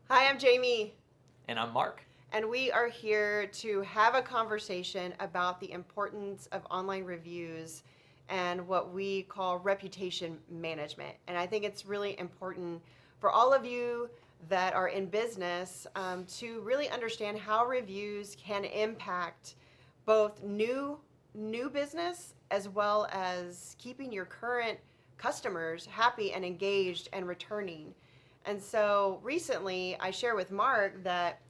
Hi, I'm Jamie, And I'm Mark. and we are here to have a conversation about the importance of online reviews and what we call reputation management. And I think it's really important for all of you that are in business to really understand how reviews can impact both new business as well as keeping your current customers happy and engaged and returning. And so recently I share with Mark that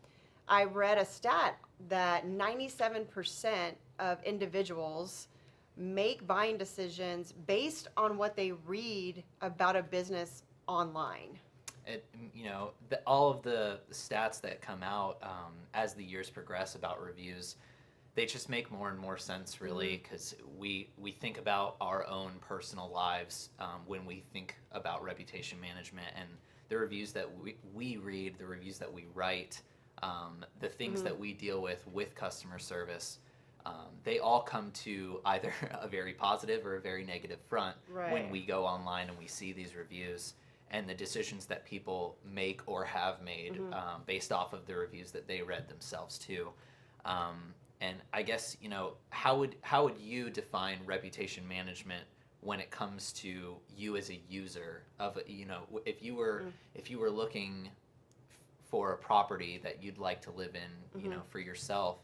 I read a stat that 97% of individuals make buying decisions based on what they read about a business online. All of the stats that come out as the years progress about reviews, they just make more and more sense, really, because we think about our own personal lives when we think about reputation management, and the reviews that we read, the reviews that we write, the things that we deal with customer service. They all come to either a very positive or a very negative front Right. when we go online and we see these reviews and the decisions that people make or have made based off of the reviews that they read themselves too. And I guess, how would you define reputation management when it comes to you as a user of if you were looking for a property that you'd like to live in, for yourself,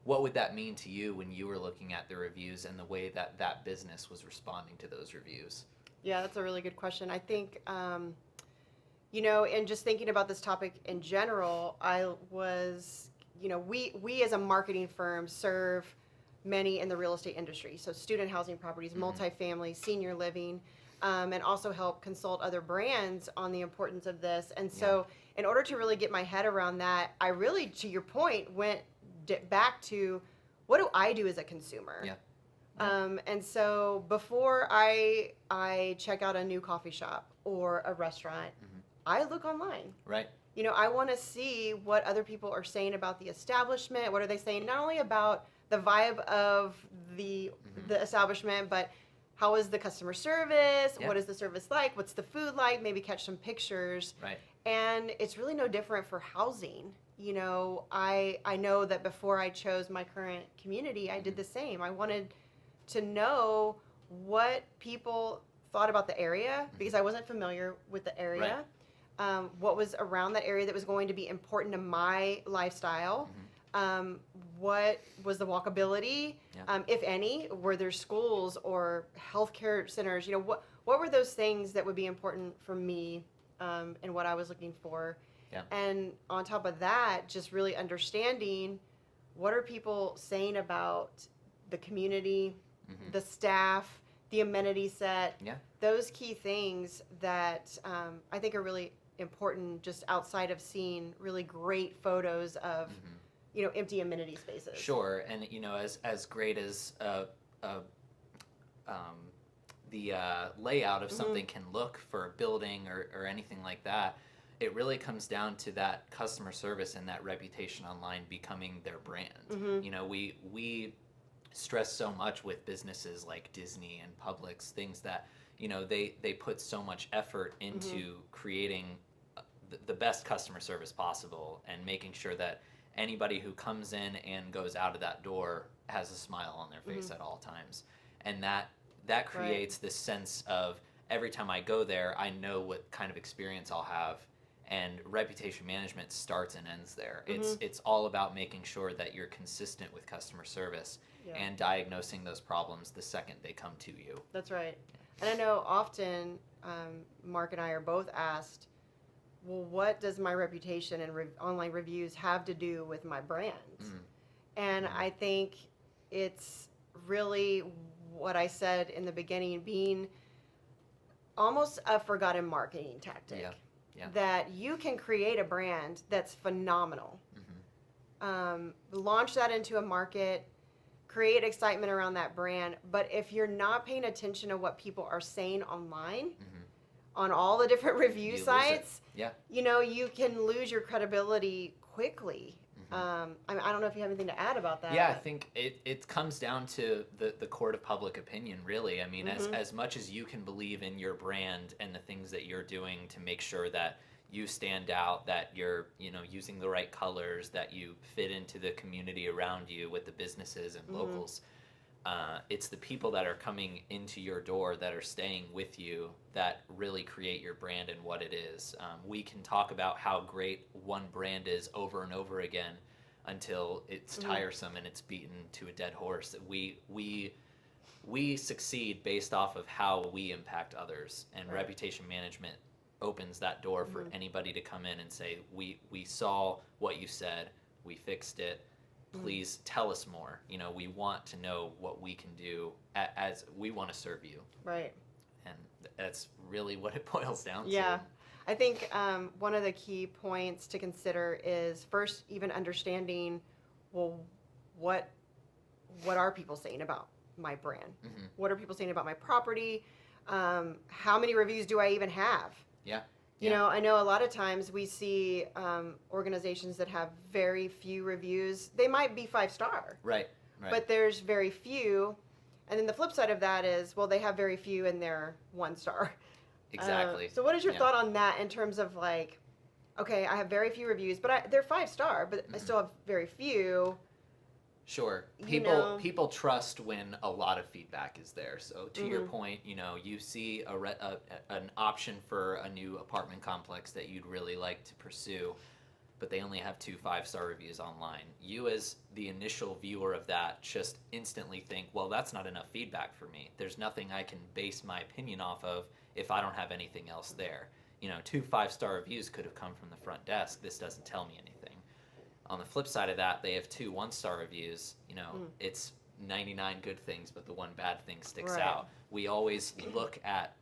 what would that mean to you when you were looking at the reviews and the way that that business was responding to those reviews? Yeah, that's a really good question. I think, and just thinking about this topic in general, I was, we as a marketing firm serve many in the real estate industry. So student housing properties, multifamily, senior living, and also help consult other brands on the importance of this. And so, in order to really get my head around that, I really, to your point, went back to what do I do as a consumer? Yeah. And so before I check out a new coffee shop or a restaurant, I look online. Right. I want to see what other people are saying about the establishment. What are they saying? Not only about the vibe of the establishment, but how is the customer service? Yeah. What is the service like? What's the food like? Maybe catch some pictures. Right. And it's really no different for housing. I know that before I chose my current community, I did the same. I wanted to know what people thought about the area because I wasn't familiar with the area. Right. What was around that area that was going to be important to my lifestyle? What was the walkability, if any? Were there schools or healthcare centers? What were those things that would be important for me and what I was looking for? Yeah. And on top of that, just really understanding what are people saying about the community, the staff, the amenity set, those key things that I think are really important just outside of seeing really great photos of empty amenity spaces. Sure, and as great as the layout of something can look for a building or anything like that, it really comes down to that customer service and that reputation online becoming their brand. We stress so much with businesses like Disney and Publix, things that they put so much effort into creating the best customer service possible and making sure that anybody who comes in and goes out of that door has a smile on their face at all times. And that creates this sense of every time I go there, I know what kind of experience I'll have. And reputation management starts and ends there. It's all about making sure that you're consistent with customer service and diagnosing those problems the second they come to you. That's right. And I know often Mark and I are both asked, well, what does my reputation and online reviews have to do with my brand? And I think it's really what I said in the beginning, being almost a forgotten marketing tactic. That you can create a brand that's phenomenal, launch that into a market, create excitement around that brand, but if you're not paying attention to what people are saying online, on all the different review sites, you can lose your credibility quickly. I don't know if you have anything to add about that. Yeah, I think it comes down to the court of public opinion, really. I mean, as much as you can believe in your brand and the things that you're doing to make sure that you stand out, that you're, using the right colors, that you fit into the community around you with the businesses and locals. It's the people that are coming into your door that are staying with you that really create your brand and what it is. We can talk about how great one brand is over and over again until it's tiresome and it's beaten to a dead horse. We succeed based off of how we impact others, and reputation management opens that door for anybody to come in and say, we saw what you said, we fixed it, please tell us more. We want to know what we can do, as we want to serve you. Right. And that's really what it boils down to. Yeah. I think one of the key points to consider is first even understanding, well, what are people saying about my brand? What are people saying about my property? How many reviews do I even have? Yeah. You know, I know a lot of times we see organizations that have very few reviews. They might be 5-star. Right. But there's very few. And then the flip side of that is, well, they have very few and they're 1-star. Exactly. So what is your thought on that in terms of like, okay, I have very few reviews, but they're 5-star, but I still have very few. Sure. People trust when a lot of feedback is there. So to your point, you see an option for a new apartment complex that you'd really like to pursue, but they only have 2 5-star reviews online. You, as the initial viewer of that, just instantly think, well, that's not enough feedback for me. There's nothing I can base my opinion off of if I don't have anything else there. 2 5-star reviews could have come from the front desk. This doesn't tell me anything. On the flip side of that, they have 2 1-star reviews. It's 99 good things, but the one bad thing sticks out. We always look at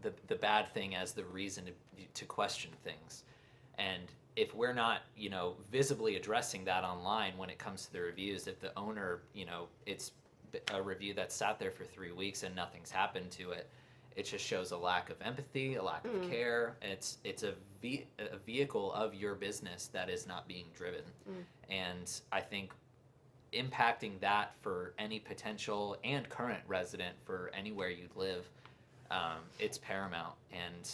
the bad thing as the reason to question things. And if we're not, visibly addressing that online when it comes to the reviews, if the owner, it's a review that sat there for 3 weeks and nothing's happened to it, it just shows a lack of empathy, a lack of care. It's a vehicle of your business that is not being driven. And I think impacting that for any potential and current resident for anywhere you live, it's paramount. And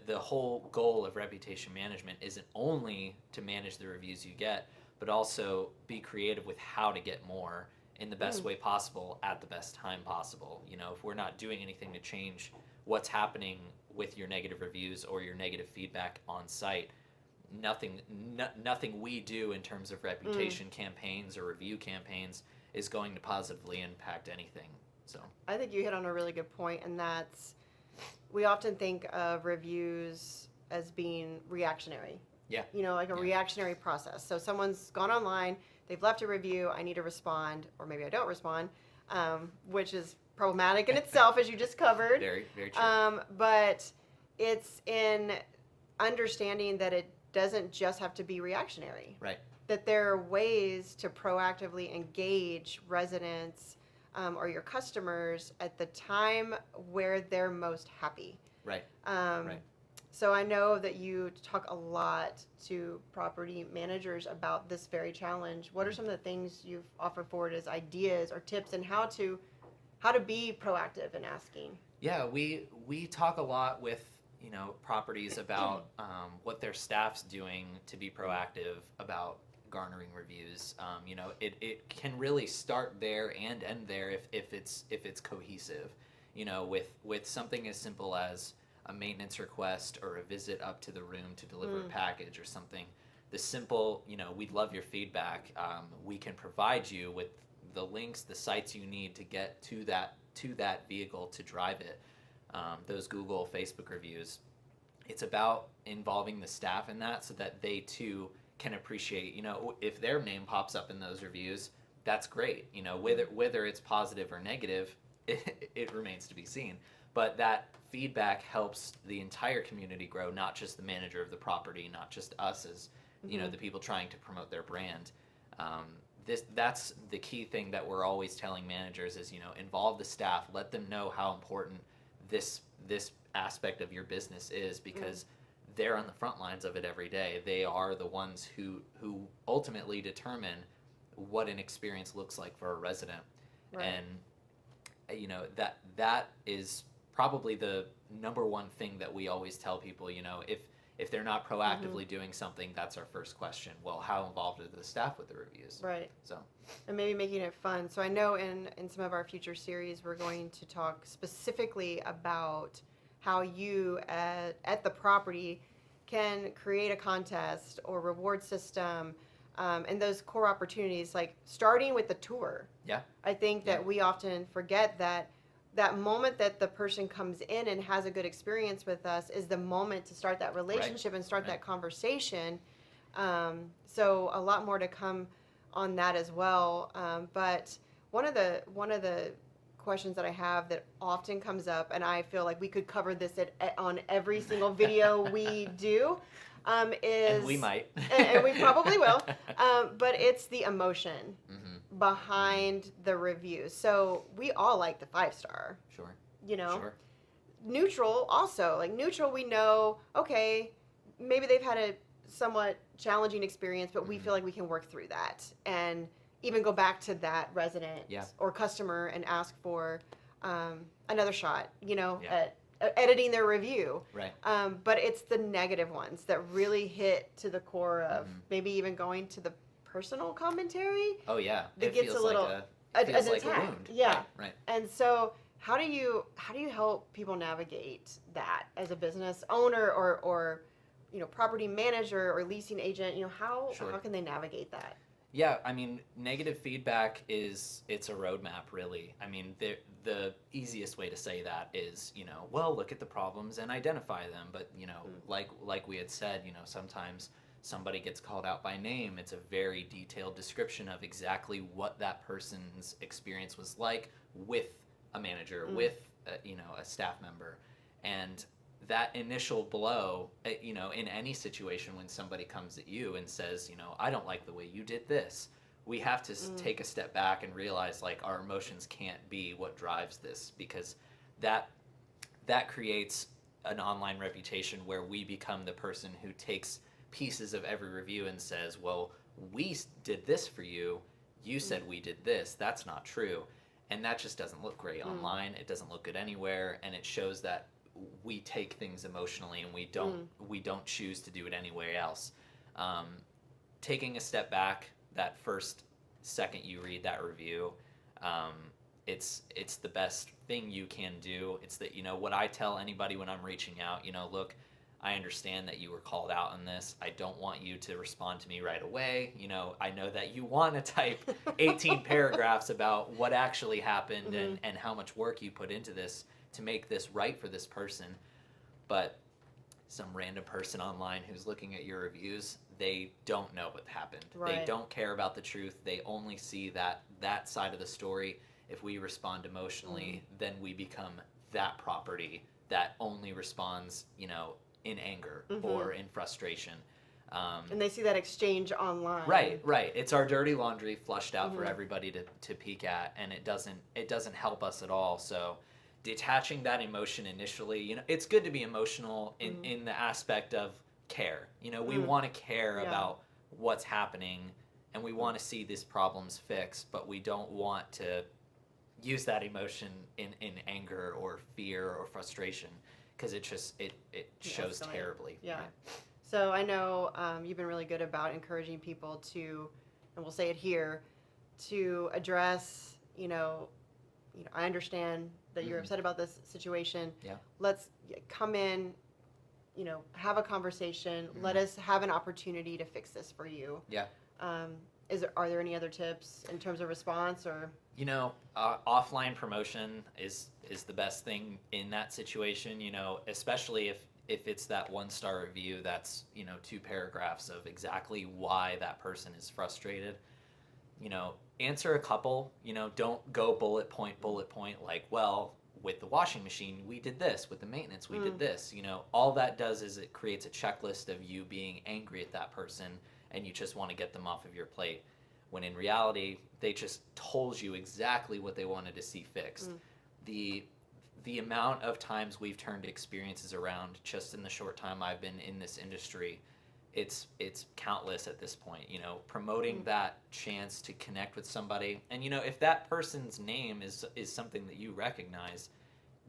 the whole goal of reputation management isn't only to manage the reviews you get, but also be creative with how to get more in the best way possible at the best time possible. If we're not doing anything to change what's happening with your negative reviews or your negative feedback on site, nothing we do in terms of reputation campaigns or review campaigns is going to positively impact anything. So I think you hit on a really good point, and that's, we often think of reviews as being reactionary. Yeah. Like a reactionary process. So someone's gone online, they've left a review, I need to respond, or maybe I don't respond, which is problematic in itself, as you just covered. Very, very true. But it's in understanding that it doesn't just have to be reactionary. Right. That there are ways to proactively engage residents or your customers at the time where they're most happy. Right. Right. So I know that you talk a lot to property managers about this very challenge. What are some of the things you've offered forward as ideas or tips, and how to be proactive in asking? Yeah, we talk a lot with properties about what their staff's doing to be proactive about garnering reviews. It can really start there and end there if it's cohesive. With something as simple as a maintenance request or a visit up to the room to deliver a package or something. The simple, we'd love your feedback. We can provide you with the links, the sites you need to get to that vehicle to drive it. Those Google, Facebook reviews. It's about involving the staff in that so that they too can appreciate, if their name pops up in those reviews, that's great. Whether it's positive or negative, it remains to be seen. But that feedback helps the entire community grow, not just the manager of the property, not just us as the people trying to promote their brand. That's the key thing that we're always telling managers is, involve the staff, let them know how important this aspect of your business is, because they're on the front lines of it every day. They are the ones who ultimately determine what an experience looks like for a resident. Right. And that is probably the number one thing that we always tell people. If they're not proactively doing something, that's our first question. Well, how involved are the staff with the reviews? Right. So, and maybe making it fun. So I know in some of our future series, we're going to talk specifically about how you at the property can create a contest or reward system, and those core opportunities, like starting with the tour. yeah. I think that we often forget that moment that the person comes in and has a good experience with us is the moment to start that relationship and start that conversation. So a lot more to come on that as well. But one of the questions that I have that often comes up, and I feel like we could cover this on every single video we do, is, and we might, and we probably will, but it's the emotion mm-hmm. behind the reviews. So we all like the 5-star. Sure. Sure. Neutral also, like neutral, we know, okay, maybe they've had a somewhat challenging experience, but we feel like we can work through that and even go back to that resident or customer and ask for another shot, at editing their review. Right. But it's the negative ones that really hit to the core of maybe even going to the personal commentary. Oh yeah. It gets a little like an like attack. a wound. Yeah. Right. And so how do you help people navigate that as a business owner or property manager or leasing agent? How can they navigate that? Yeah, I mean, negative feedback it's a roadmap, really. I mean, the easiest way to say that is, well, look at the problems and identify them. But, like we had said, sometimes somebody gets called out by name. It's a very detailed description of exactly what that person's experience was like with a manager, with, a staff member. And that initial blow, in any situation when somebody comes at you and says, I don't like the way you did this, we have to take a step back and realize, like, our emotions can't be what drives this, because that creates an online reputation where we become the person who takes pieces of every review and says, well, we did this for you, you said we did this, that's not true. And that just doesn't look great online, it doesn't look good anywhere, and it shows that we take things emotionally and we don't choose to do it anywhere else. Taking a step back, that first second you read that review, it's the best thing you can do. It's that, what I tell anybody when I'm reaching out, look, I understand that you were called out on this. I don't want you to respond to me right away. I know that you want to type 18 paragraphs about what actually happened and how much work you put into this to make this right for this person. But some random person online who's looking at your reviews, they don't know what happened. Right. They don't care about the truth. They only see that side of the story. If we respond emotionally, then we become that property that only responds, in anger or in frustration. And they see that exchange online. Right. It's our dirty laundry flushed out for everybody to peek at, and it doesn't help us at all. So detaching that emotion initially, it's good to be emotional in the aspect of care. We want to care about what's happening, and we want to see these problems fixed, but we don't want to use that emotion in anger or fear or frustration, because it shows terribly. Yeah. Right? So I know you've been really good about encouraging people to, and we'll say it here, to address, I understand that you're upset about this situation. Yeah. Let's come in, have a conversation. Let us have an opportunity to fix this for you. Yeah. Are there any other tips in terms of response or? Offline promotion is the best thing in that situation, especially if it's that 1-star review that's, 2 paragraphs of exactly why that person is frustrated. Answer a couple, don't go bullet point, like, well, with the washing machine, we did this. With the maintenance, we did this. All that does is it creates a checklist of you being angry at that person, and you just want to get them off of your plate. When in reality, they just told you exactly what they wanted to see fixed. The amount of times we've turned experiences around just in the short time I've been in this industry, it's countless at this point. Promoting that chance to connect with somebody, and if that person's name is something that you recognize,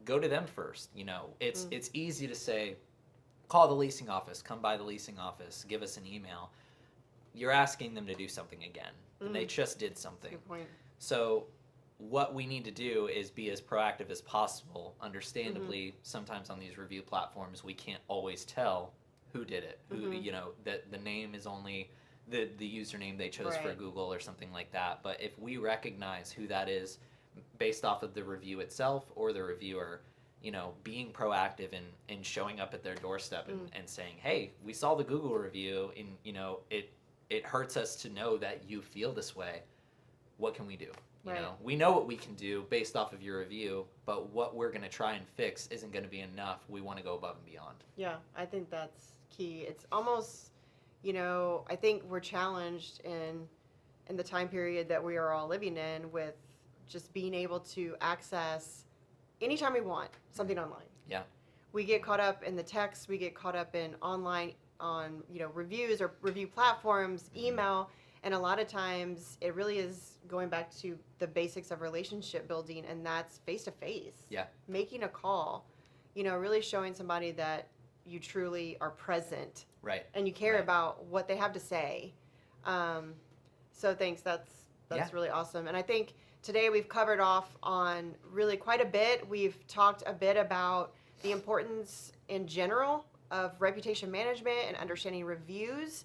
go to them first. It's easy to say, call the leasing office, come by the leasing office, give us an email, you're asking them to do something again. And they just did something. Good point. So what we need to do is be as proactive as possible. Understandably, sometimes on these review platforms, we can't always tell who did it. Who, you know, that the name is only the username they chose for Right. Google or something like that. But if we recognize who that is based off of the review itself or the reviewer, you know, being proactive and showing up at their doorstep and saying, hey, we saw the Google review and, you know, it hurts us to know that you feel this way. What can we do? You Right. know, we know what we can do based off of your review, but what we're going to try and fix isn't going to be enough. We want to go above and beyond. Yeah, I think that's key. It's almost, you know, I think we're challenged in the time period that we are all living in with just being able to access anytime we want something online. Yeah. We get caught up in the text, we get caught up in online on, you know, reviews or review platforms, email, and a lot of times it really is going back to the basics of relationship building, and that's face to face. Yeah. Making a call, you know, really showing somebody that you truly are present Right. and you care Right. about what they have to say. So thanks, that's Yeah. really awesome. And I think today we've covered off on really quite a bit. We've talked a bit about the importance in general of reputation management and understanding reviews.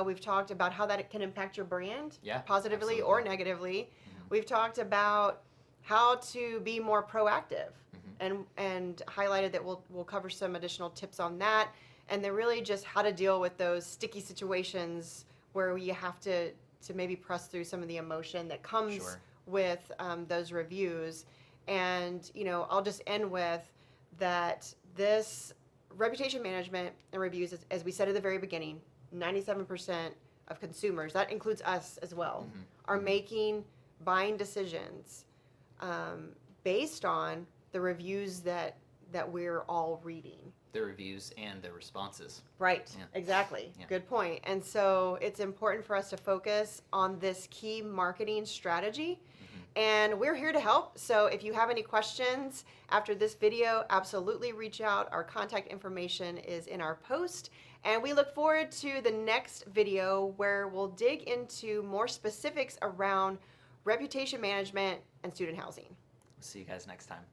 We've talked about how that can impact your brand Yeah, positively or absolutely. negatively. We've talked about how to be more proactive Mm-hmm. and highlighted that we'll cover some additional tips on that. And then really just how to deal with those sticky situations where you have to maybe press through some of the emotion that comes Sure. with those reviews. And, you know, I'll just end with that this reputation management and reviews, as we said at the very beginning, 97% of consumers, that includes us as well, are making buying decisions based on the reviews that we're all reading. The reviews and the responses. Right, Yeah. exactly. Yeah. Good point. And so it's important for us to focus on this key marketing strategy. And we're here to help. So if you have any questions after this video, absolutely reach out. Our contact information is in our post. And we look forward to the next video where we'll dig into more specifics around reputation management and student housing. See you guys next time.